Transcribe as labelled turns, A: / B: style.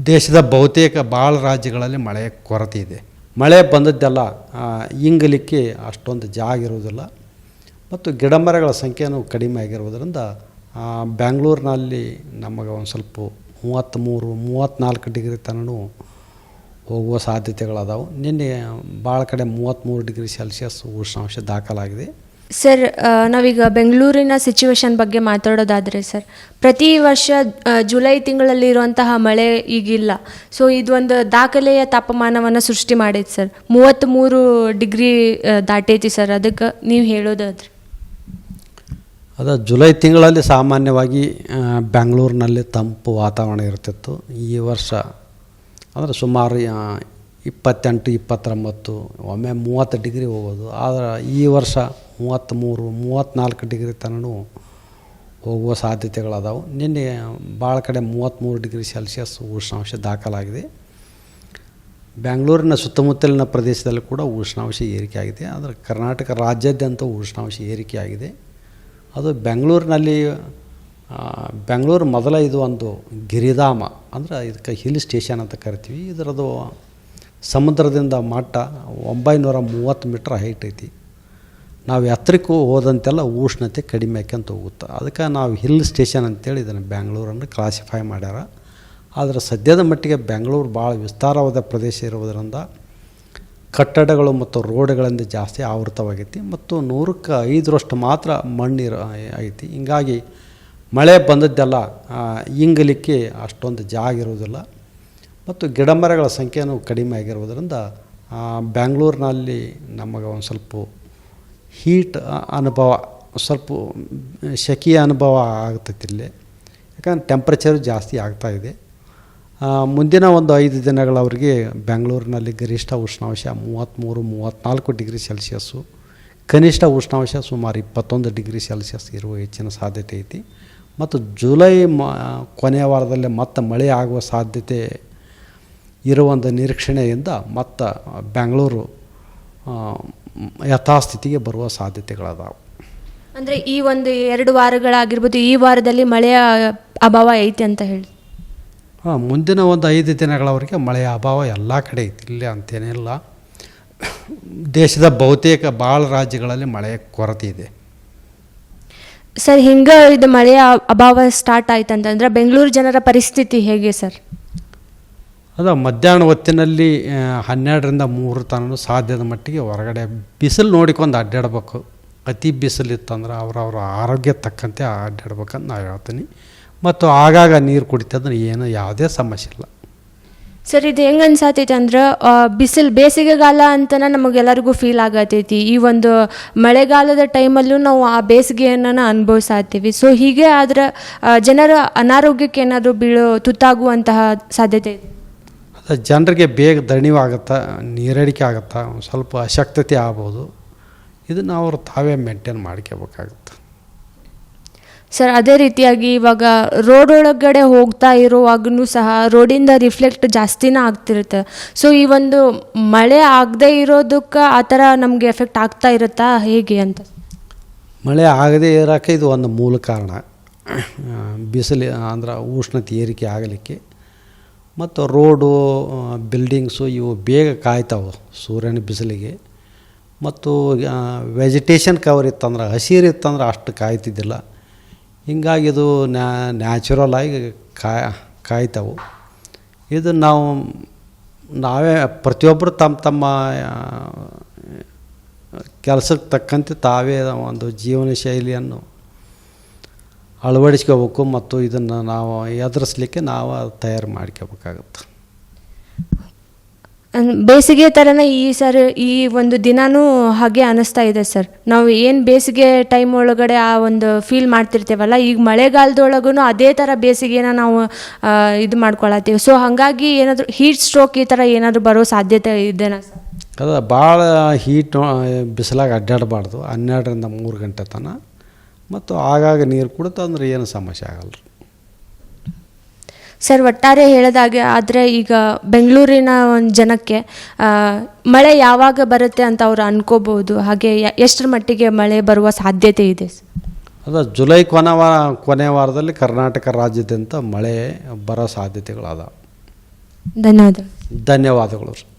A: ದೇಶದ ಬಹುತೇಕ ಭಾಳ ರಾಜ್ಯಗಳಲ್ಲಿ ಮಳೆ ಕೊರತೆ ಇದೆ. ಮಳೆ ಬಂದದ್ದೆಲ್ಲ ಇಂಗಲಿಕ್ಕೆ ಅಷ್ಟೊಂದು ಜಾಗ ಇರುವುದಿಲ್ಲ ಮತ್ತು ಗಿಡಮರಗಳ ಸಂಖ್ಯೆಯೂ ಕಡಿಮೆ ಆಗಿರುವುದರಿಂದ ಬೆಂಗಳೂರಿನಲ್ಲಿ ನಮಗೆ ಒಂದು ಸ್ವಲ್ಪ 33-34 ಡಿಗ್ರಿ ತನಕ ಹೋಗುವ ಸಾಧ್ಯತೆಗಳದಾವೆ. ನಿನ್ನೆ ಭಾಳ ಕಡೆ 33 ಡಿಗ್ರಿ ಸೆಲ್ಸಿಯಸ್ ಉಷ್ಣಾಂಶ ದಾಖಲಾಗಿದೆ.
B: ಸರ್, ನಾವೀಗ ಬೆಂಗಳೂರಿನ ಸಿಚುವೇಶನ್ ಬಗ್ಗೆ ಮಾತಾಡೋದಾದರೆ ಸರ್, ಪ್ರತಿ ವರ್ಷ ಜುಲೈ ತಿಂಗಳಲ್ಲಿ ಇರುವಂತಹ ಮಳೆ ಈಗಿಲ್ಲ. ಸೊ ಇದೊಂದು ದಾಖಲೆಯ ತಾಪಮಾನವನ್ನು ಸೃಷ್ಟಿ ಮಾಡೈತೆ ಸರ್. 33 ಡಿಗ್ರಿ ದಾಟೈತಿ ಸರ್. ಅದಕ್ಕೆ ನೀವು ಹೇಳೋದಾದ್ರೆ
A: ಅದು ಜುಲೈ ತಿಂಗಳಲ್ಲಿ ಸಾಮಾನ್ಯವಾಗಿ ಬೆಂಗಳೂರಿನಲ್ಲಿ ತಂಪು ವಾತಾವರಣ ಇರ್ತಿತ್ತು. ಈ ವರ್ಷ ಅಂದರೆ ಸುಮಾರು 28-29 ಒಮ್ಮೆ 30 ಡಿಗ್ರಿ ಹೋಗೋದು. ಆದರೆ ಈ ವರ್ಷ 33-34 ಡಿಗ್ರಿ ತನಕ ಹೋಗುವ ಸಾಧ್ಯತೆಗಳದಾವೆ. ನಿನ್ನೆ ಭಾಳ ಕಡೆ 33 ಡಿಗ್ರಿ ಸೆಲ್ಸಿಯಸ್ ಉಷ್ಣಾಂಶ ದಾಖಲಾಗಿದೆ. ಬೆಂಗಳೂರಿನ ಸುತ್ತಮುತ್ತಲಿನ ಪ್ರದೇಶದಲ್ಲಿ ಕೂಡ ಉಷ್ಣಾಂಶ ಏರಿಕೆಯಾಗಿದೆ. ಆದರೆ ಕರ್ನಾಟಕ ರಾಜ್ಯಾದ್ಯಂತ ಉಷ್ಣಾಂಶ ಏರಿಕೆಯಾಗಿದೆ. ಅದು ಬೆಂಗಳೂರು ಮೊದಲ ಇದು ಒಂದು ಗಿರಿಧಾಮ, ಅಂದರೆ ಇದಕ್ಕೆ ಹಿಲ್ ಸ್ಟೇಷನ್ ಅಂತ ಕರಿತೀವಿ. ಇದರದು ಸಮುದ್ರದಿಂದ ಮಟ್ಟ 930 ಮೀಟ್ರ್ ಹೈಟ್ ಐತಿ. ನಾವು ಎತ್ತರಕ್ಕೂ ಹೋದಂತೆಲ್ಲ ಉಷ್ಣತೆ ಕಡಿಮೆ ಆಕ್ಯಂತ ಹೋಗುತ್ತೆ. ಅದಕ್ಕೆ ನಾವು ಹಿಲ್ ಸ್ಟೇಷನ್ ಅಂತೇಳಿ ಇದನ್ನು ಬೆಂಗಳೂರನ್ನು ಕ್ಲಾಸಿಫೈ ಮಾಡ್ಯಾರ. ಆದರೆ ಸದ್ಯದ ಮಟ್ಟಿಗೆ ಬೆಂಗಳೂರು ಭಾಳ ವಿಸ್ತಾರವಾದ ಪ್ರದೇಶ ಇರುವುದರಿಂದ ಕಟ್ಟಡಗಳು ಮತ್ತು ರೋಡ್ಗಳಿಂದ ಜಾಸ್ತಿ ಆವೃತವಾಗೈತಿ ಮತ್ತು 100ಕ್ಕೆ 5ರಷ್ಟು ಮಾತ್ರ ಮಣ್ಣು ಐತಿ. ಹೀಗಾಗಿ ಮಳೆ ಬಂದದ್ದೆಲ್ಲ ಇಂಗಲಿಕ್ಕೆ ಅಷ್ಟೊಂದು ಜಾಗ ಇರುವುದಿಲ್ಲ ಮತ್ತು ಗಿಡಮರಗಳ ಸಂಖ್ಯೆಯೂ ಕಡಿಮೆ ಆಗಿರುವುದರಿಂದ ಬೆಂಗಳೂರಿನಲ್ಲಿ ನಮಗೆ ಒಂದು ಸ್ವಲ್ಪ ಹೀಟ್ ಅನುಭವ, ಸ್ವಲ್ಪ ಸೆಖೆಯ ಅನುಭವ ಆಗ್ತೈತಿ ಇಲ್ಲಿ. ಯಾಕಂದ್ರೆ ಟೆಂಪ್ರೇಚರು ಜಾಸ್ತಿ ಆಗ್ತಾಯಿದೆ. ಮುಂದಿನ ಒಂದು 5 ದಿನಗಳವರೆಗೆ ಬೆಂಗಳೂರಿನಲ್ಲಿ ಗರಿಷ್ಠ ಉಷ್ಣಾಂಶ 33-34 ಡಿಗ್ರಿ ಸೆಲ್ಸಿಯಸ್ಸು, ಕನಿಷ್ಠ ಉಷ್ಣಾಂಶ ಸುಮಾರು 21 ಡಿಗ್ರಿ ಸೆಲ್ಸಿಯಸ್ ಇರುವ ಹೆಚ್ಚಿನ ಸಾಧ್ಯತೆ ಐತಿ. ಮತ್ತು ಜುಲೈ ಕೊನೆಯ ವಾರದಲ್ಲಿ ಮತ್ತೆ ಮಳೆ ಆಗುವ ಸಾಧ್ಯತೆ ಇರುವಂಥ ನಿರೀಕ್ಷಣೆಯಿಂದ ಮತ್ತು ಬೆಂಗಳೂರು ಯಥಾಸ್ಥಿತಿಗೆ ಬರುವ ಸಾಧ್ಯತೆಗಳದಾವೆ.
B: ಅಂದರೆ ಈ ಒಂದು 2 ವಾರಗಳಾಗಿರ್ಬೋದು, ಈ ವಾರದಲ್ಲಿ ಮಳೆಯ ಅಭಾವ ಐತಿ ಅಂತ ಹೇಳಿ.
A: ಮುಂದಿನ ಒಂದು 5 ದಿನಗಳವರೆಗೆ ಮಳೆಯ ಅಭಾವ ಎಲ್ಲ ಕಡೆ ಐತಿ, ಇಲ್ಲಿ ಅಂತೇನಿಲ್ಲ. ದೇಶದ ಬಹುತೇಕ ಭಾಳ ರಾಜ್ಯಗಳಲ್ಲಿ ಮಳೆಯ ಕೊರತೆ ಇದೆ.
B: ಸರ್, ಹಿಂಗೆ ಇದು ಮಳೆಯ ಅಭಾವ ಸ್ಟಾರ್ಟ್ ಆಯ್ತು ಅಂತಂದ್ರೆ ಬೆಂಗಳೂರು ಜನರ ಪರಿಸ್ಥಿತಿ ಹೇಗೆ ಸರ್?
A: ಅದು ಮಧ್ಯಾಹ್ನ ಹೊತ್ತಿನಲ್ಲಿ 12ರಿಂದ 3 ತನಕ ಸಾಧ್ಯದ ಮಟ್ಟಿಗೆ ಹೊರಗಡೆ ಬಿಸಿಲು ನೋಡಿಕೊಂಡು ಅಡ್ಡಾಡ್ಬೇಕು. ಅತಿ ಬಿಸಿಲು ಇತ್ತಂದ್ರೆ ಅವ್ರವ್ರ ಆರೋಗ್ಯ ತಕ್ಕಂತೆ ಅಡ್ಡಾಡ್ಬೇಕಂತ ನಾವು ಹೇಳ್ತೀನಿ. ಮತ್ತು ಆಗಾಗ ನೀರು ಕುಡಿತಂದ್ರೆ ಏನು ಯಾವುದೇ ಸಮಸ್ಯೆ ಇಲ್ಲ.
B: ಸರ್, ಇದು ಹೆಂಗೆ ಅನ್ಸಾತೈತಿ ಅಂದ್ರೆ ಬಿಸಿಲು ಬೇಸಿಗೆಗಾಲ ಅಂತಲೇ ನಮಗೆಲ್ಲರಿಗೂ ಫೀಲ್ ಆಗತೈತಿ. ಈ ಒಂದು ಮಳೆಗಾಲದ ಟೈಮಲ್ಲೂ ನಾವು ಆ ಬೇಸಿಗೆಯನ್ನು ಅನುಭವಿಸಾತೀವಿ. ಸೊ ಹೀಗೆ ಆದರೆ ಜನರ ಅನಾರೋಗ್ಯಕ್ಕೆ ಏನಾದರೂ ತುತ್ತಾಗುವಂತಹ ಸಾಧ್ಯತೆ ಇದೆ.
A: ಅದು ಜನರಿಗೆ ಬೇಗ ದಣಿವಾಗುತ್ತಾ, ನೀರಡಿಕೆ ಆಗುತ್ತಾ, ಒಂದು ಸ್ವಲ್ಪ ಅಶಕ್ತತೆ ಆಗ್ಬೋದು. ಇದನ್ನು ಅವರು ತಾವೇ ಮೇಂಟೈನ್ ಮಾಡ್ಕೋಬೇಕಾಗುತ್ತೆ.
B: ಸರ್, ಅದೇ ರೀತಿಯಾಗಿ ಇವಾಗ ರೋಡ್ ಒಳಗಡೆ ಹೋಗ್ತಾ ಇರುವಾಗೂ ಸಹ ರೋಡಿಂದ ರಿಫ್ಲೆಕ್ಟ್ ಜಾಸ್ತಿನೇ ಆಗ್ತಿರುತ್ತೆ. ಸೊ ಈ ಒಂದು ಮಳೆ ಆಗದೇ ಇರೋದಕ್ಕೆ ಆ ಥರ ನಮಗೆ ಎಫೆಕ್ಟ್ ಆಗ್ತಾ ಇರುತ್ತಾ ಹೇಗೆ ಅಂತ?
A: ಮಳೆ ಆಗದೇ ಇರೋಕ್ಕೆ ಇದು ಒಂದು ಮೂಲ ಕಾರಣ. ಬಿಸಿಲು ಅಂದ್ರೆ ಉಷ್ಣತೆ ಏರಿಕೆ ಆಗಲಿಕ್ಕೆ ಮತ್ತು ರೋಡು, ಬಿಲ್ಡಿಂಗ್ಸು ಇವು ಬೇಗ ಕಾಯ್ತಾವೆ ಸೂರ್ಯನ ಬಿಸಿಲಿಗೆ. ಮತ್ತು ವೆಜಿಟೇಷನ್ ಕವರ್ ಇತ್ತಂದ್ರೆ, ಹಸಿರು ಇತ್ತಂದ್ರೆ ಅಷ್ಟು ಕಾಯ್ತಿದ್ದಿಲ್ಲ. ಹೀಗಾಗಿ ಇದು ನ್ಯಾಚುರಲ್ ಆಗಿ ಕಾಯ್ತಾವೆ. ಇದು ನಾವೇ ಪ್ರತಿಯೊಬ್ಬರು ತಮ್ಮ ಕೆಲಸಕ್ಕೆ ತಕ್ಕಂತೆ ತಾವೇ ಒಂದು ಜೀವನ ಶೈಲಿಯನ್ನು ಅಳವಡಿಸ್ಕೋಬೇಕು ಮತ್ತು ಇದನ್ನು ನಾವು ಎದುರಿಸಲಿಕ್ಕೆ ನಾವು ತಯಾರು ಮಾಡ್ಕೋಬೇಕಾಗುತ್ತೆ.
B: ಬೇಸಿಗೆ ಥರನೇ ಈ ಒಂದು ದಿನಾನೂ ಹಾಗೆ ಅನ್ನಿಸ್ತಾ ಇದೆ ಸರ್. ನಾವು ಏನು ಬೇಸಿಗೆ ಟೈಮ್ ಒಳಗಡೆ ಆ ಒಂದು ಫೀಲ್ ಮಾಡ್ತಿರ್ತೇವಲ್ಲ, ಈಗ ಮಳೆಗಾಲದೊಳಗೂ ಅದೇ ಥರ ಬೇಸಿಗೆನ ನಾವು ಇದು ಮಾಡ್ಕೊಳತ್ತೀವಿ. ಸೊ ಹಾಗಾಗಿ ಏನಾದರೂ ಹೀಟ್ ಸ್ಟ್ರೋಕ್ ಈ ಥರ ಏನಾದರೂ ಬರೋ ಸಾಧ್ಯತೆ ಇದೆನಾ ಸರ್?
A: ಅದು ಭಾಳ ಹೀಟ್ ಬಿಸಿಲಾಗಿ ಅಡ್ಡಾಡಬಾರ್ದು 12ರಿಂದ 3 ಗಂಟೆ ತನಕ. ಮತ್ತು ಆಗಾಗ ನೀರು ಕುಡಿತು ಅಂದ್ರೆ ಏನು ಸಮಸ್ಯೆ ಆಗಲ್ಲ.
B: ಸರ್, ಒಟ್ಟಾರೆ ಹೇಳಿದಾಗೆ ಆದರೆ ಈಗ ಬೆಂಗಳೂರಿನ ಒಂದು ಜನಕ್ಕೆ ಮಳೆ ಯಾವಾಗ ಬರುತ್ತೆ ಅಂತ ಅವ್ರು ಅನ್ಕೋಬೋದು. ಹಾಗೆ ಎಷ್ಟರ ಮಟ್ಟಿಗೆ ಮಳೆ ಬರುವ ಸಾಧ್ಯತೆ ಇದೆ?
A: ಅದು ಜುಲೈ ಕೊನೆ ವಾರದಲ್ಲಿ ಕರ್ನಾಟಕ ರಾಜ್ಯಾದ್ಯಂತ ಮಳೆ ಬರೋ ಸಾಧ್ಯತೆಗಳದಾವೆ.
B: ಧನ್ಯವಾದ.
A: ಧನ್ಯವಾದಗಳು.